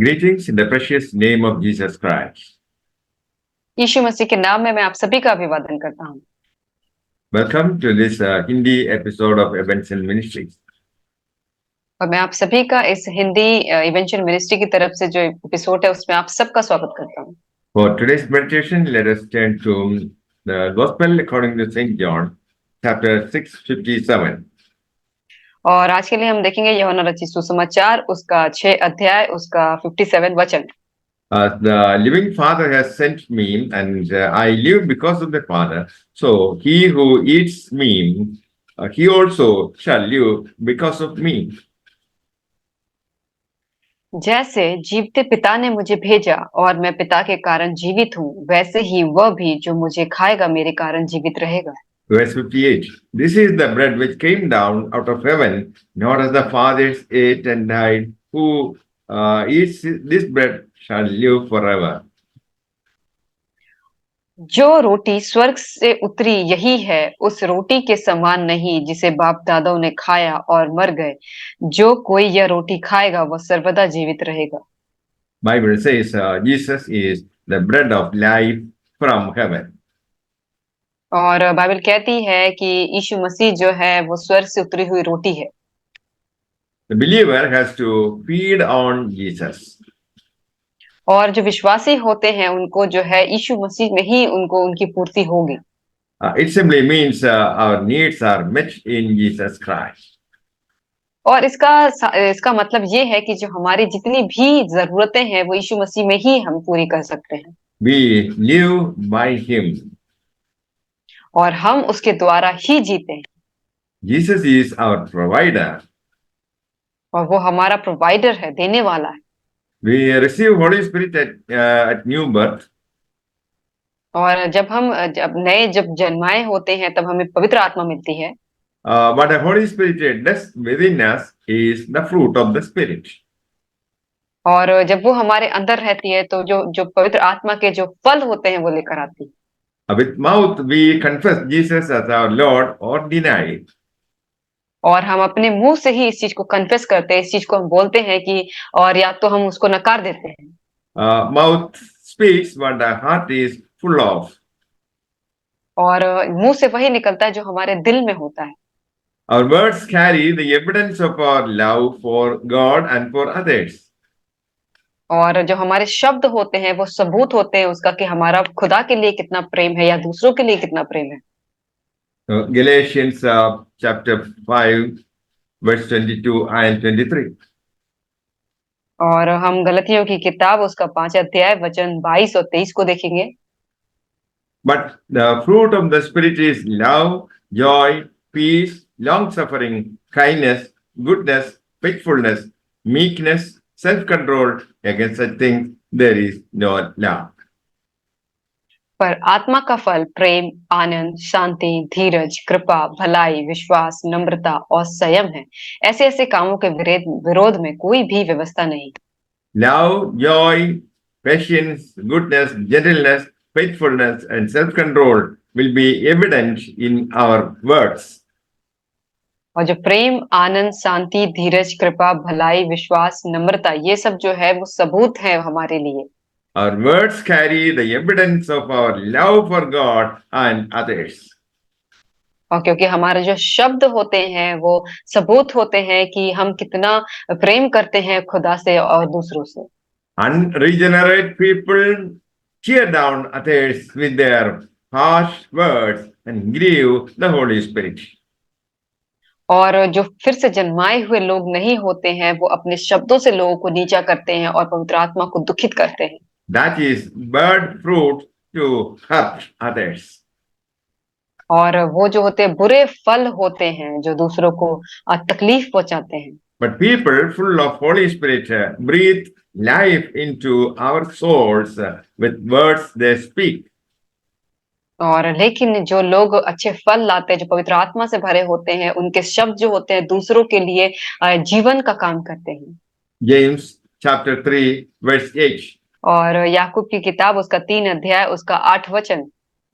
Greetings in the precious name of Jesus Christ. यीशु मसीह के नाम में मैं आप सभी का अभिवादन करता हूँ। Welcome to this Hindi episode of Events and Ministries. और मैं आप सभी का इस हिंदी इवेंचुअल मिनिस्ट्री की तरफ से जो एपिसोड है उसमें आप सबका स्वागत करता हूँ। For today's meditation, let us turn to the Gospel according to St. John, chapter 6:57. और आज के लिए हम देखेंगे यूहन्ना रचित सुसमाचार उसका 6 अध्याय उसका 57 वचन। The living Father has sent me, and I live because of the Father. So he who eats me, he also shall live because of me. जैसे जीवते पिता ने मुझे भेजा और मैं पिता के कारण जीवित हूँ, वैसे ही वह भी जो मुझे खाएगा मेरे कारण जीवित रहेगा। Verse 58. This is the bread which came down out of heaven, not as the fathers ate and died. Who eats this bread shall live forever. जो रोटी स्वर्ग से उतरी यही है, उस रोटी के समान नहीं जिसे बाप दादाओं ने खाया और मर गए। जो कोई यह रोटी खाएगा वह सर्वदा जीवित रहेगा। Bible says Jesus is the bread of life from heaven. और बाइबल कहती है कि यीशु मसीह जो है वो स्वर्ग से उतरी हुई रोटी है। The believer has to feed on Jesus. और जो विश्वासी होते हैं उनको जो है यीशु मसीह में ही उनको उनकी पूर्ति होगी। It simply means our needs are met in Jesus Christ. और इसका मतलब ये है कि जो हमारी जितनी भी जरूरतें हैं वो यीशु मसीह में ही हम पूरी कर सकते हैं। We live by Him. और हम उसके द्वारा ही जीते हैं। Jesus is our provider. और वो हमारा प्रोवाइडर है, देने वाला है। We receive Holy Spirit at new birth. और जब जन्माए होते हैं तब हमें पवित्र आत्मा मिलती है। What the Holy Spirit does within us is the fruit of the Spirit. और जब वो हमारे अंदर रहती है तो जो जो पवित्र आत्मा के जो फल होते हैं वो लेकर आती है। With mouth we confess Jesus as our Lord or deny it. और हम अपने मुंह से ही इस चीज को कन्फेस करते हैं, इस चीज को हम बोलते हैं कि और या तो हम उसको नकार देते हैं। Mouth speaks what the heart is full of. और मुंह से वही निकलता है जो हमारे दिल में होता है। Our words carry the evidence of our love for God and for others. और जो हमारे शब्द होते हैं वो सबूत होते हैं उसका कि हमारा खुदा के लिए कितना प्रेम है या दूसरों के लिए कितना प्रेम है। Galatians chapter 5 verse 22 and 23. और हम गलतियों की किताब उसका 5 अध्याय वचन 22 और 23 को देखेंगे। But the fruit of the Spirit is love, joy, peace, long-suffering, kindness, goodness, faithfulness, meekness, self-control. Against such things there is no law. पर आत्मा का फल प्रेम, आनंद, शांति, धीरज, कृपा, भलाई, विश्वास, नम्रता और संयम है। ऐसे ऐसे कामों के विरोध में कोई भी व्यवस्था नहीं। Love, joy, patience, goodness, gentleness, faithfulness, and self-control will be evident in our words. और जो प्रेम, आनंद, शांति, धीरज, कृपा, भलाई, विश्वास, नम्रता ये सब जो है वो सबूत है हमारे लिए। Our words carry the evidence of our love for God and others. और क्योंकि हमारे जो शब्द होते हैं वो सबूत होते हैं कि हम कितना प्रेम करते हैं खुदा से और दूसरों से। Unregenerate people tear down others with their harsh words and grieve the Holy Spirit. और जो फिर से जन्माए हुए लोग नहीं होते हैं वो अपने शब्दों से लोगों को नीचा करते हैं और पवित्र आत्मा को दुखित करते हैं। That is bad fruit to hurt others. और वो जो होते हैं बुरे फल होते हैं जो दूसरों को तकलीफ पहुंचाते हैं। But people full of Holy Spirit breathe life into our souls with words they speak. और लेकिन जो लोग अच्छे फल लाते हैं जो पवित्र आत्मा से भरे होते हैं उनके शब्द जो होते हैं दूसरों के लिए जीवन का काम करते हैं। James chapter 3 verse 8. और याकूब की किताब उसका 3 अध्याय उसका 8 वचन।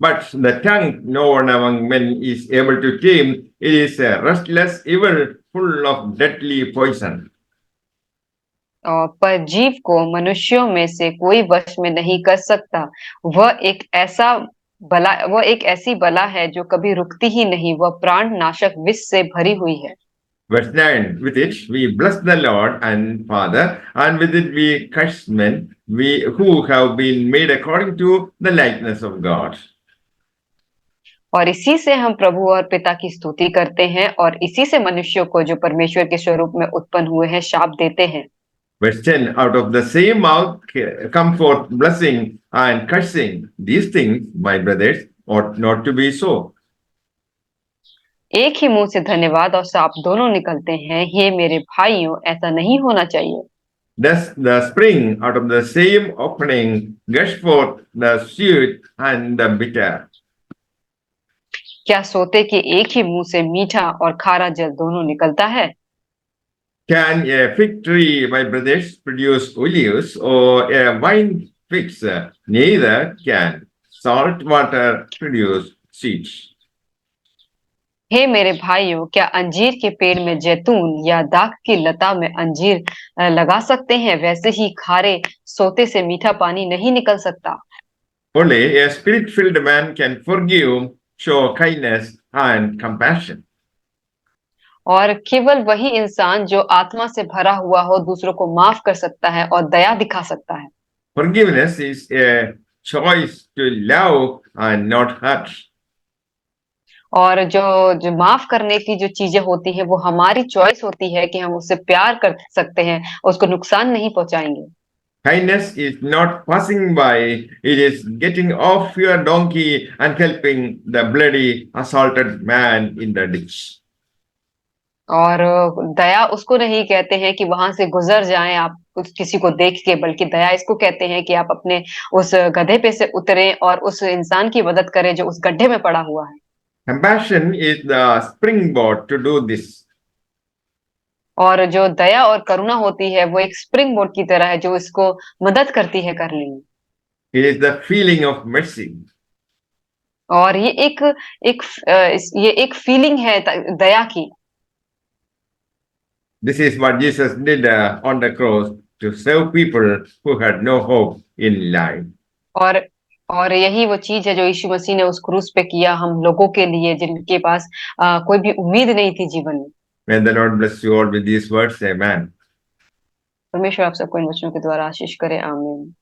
But the tongue no one among men is able to tame. It is a restless evil full of deadly poison. पर जीव को मनुष्यों में से कोई वश में नहीं कर सकता। वह एक ऐसी बला है जो कभी रुकती ही नहीं। वह प्राण नाशक विष से भरी हुई है। Verse 9, with it we bless the Lord and Father, and with it we curse men, we who have been made according to the likeness of God. और इसी से हम प्रभु और पिता की स्तुति करते हैं, और इसी से मनुष्यों को जो परमेश्वर के स्वरूप में उत्पन्न हुए हैं शाप देते हैं। Verse 10, out of the same mouth come forth blessing and cursing. These things, my brothers, ought not to be so. एक ही मुंह से धन्यवाद और शाप दोनों निकलते हैं। हे मेरे भाइयों, ऐसा नहीं होना चाहिए। Thus the spring out of the same opening gush forth the sweet and the bitter. क्या सोते कि एक ही मुंह से मीठा और खारा जल दोनों निकलता है? Can a fig tree, my brothers, produce olives, or a vine figs? Neither can salt water produce seeds. हे मेरे भाइयों, क्या अंजीर के पेड़ में जैतून या दाख की लता में अंजीर लगा सकते हैं? वैसे ही खारे सोते से मीठा पानी नहीं निकल सकता। Only a spirit-filled man can forgive, show kindness and compassion. और केवल वही इंसान जो आत्मा से भरा हुआ हो दूसरों को माफ कर सकता है और दया दिखा सकता है। Forgiveness is a choice to love and not hurt. और जो जो माफ करने की जो चीजें होती हैं वो हमारी चॉइस होती है कि हम उससे प्यार कर सकते हैं, उसको नुकसान नहीं पहुंचाएंगे। Kindness is not passing by, it is getting off your donkey and helping the bloody, assaulted man in the ditch. और दया उसको नहीं कहते हैं कि वहां से गुजर जाएं आप कुछ किसी को देख के, बल्कि दया इसको कहते हैं कि आप अपने उस गधे पे से उतरें और उस इंसान की मदद करें जो उस गड्ढे में पड़ा हुआ है। Compassion is the springboard to do this. और जो दया और करुणा होती है वो एक स्प्रिंग बोर्ड की तरह है जो इसको मदद करती है करने में। It is the feeling of mercy. और ये एक फीलिंग है दया की। This is what Jesus did on the cross to save people who had no hope in life. और और यही वो चीज है जो यीशु मसीह ने उस क्रूस पे किया हम लोगों के लिए जिनके पास कोई भी उम्मीद नहीं थी जीवन में। May the Lord bless you all with these words. Amen. परमेश्वर आप सबको इन वचनों के द्वारा आशीष करे। आमीन।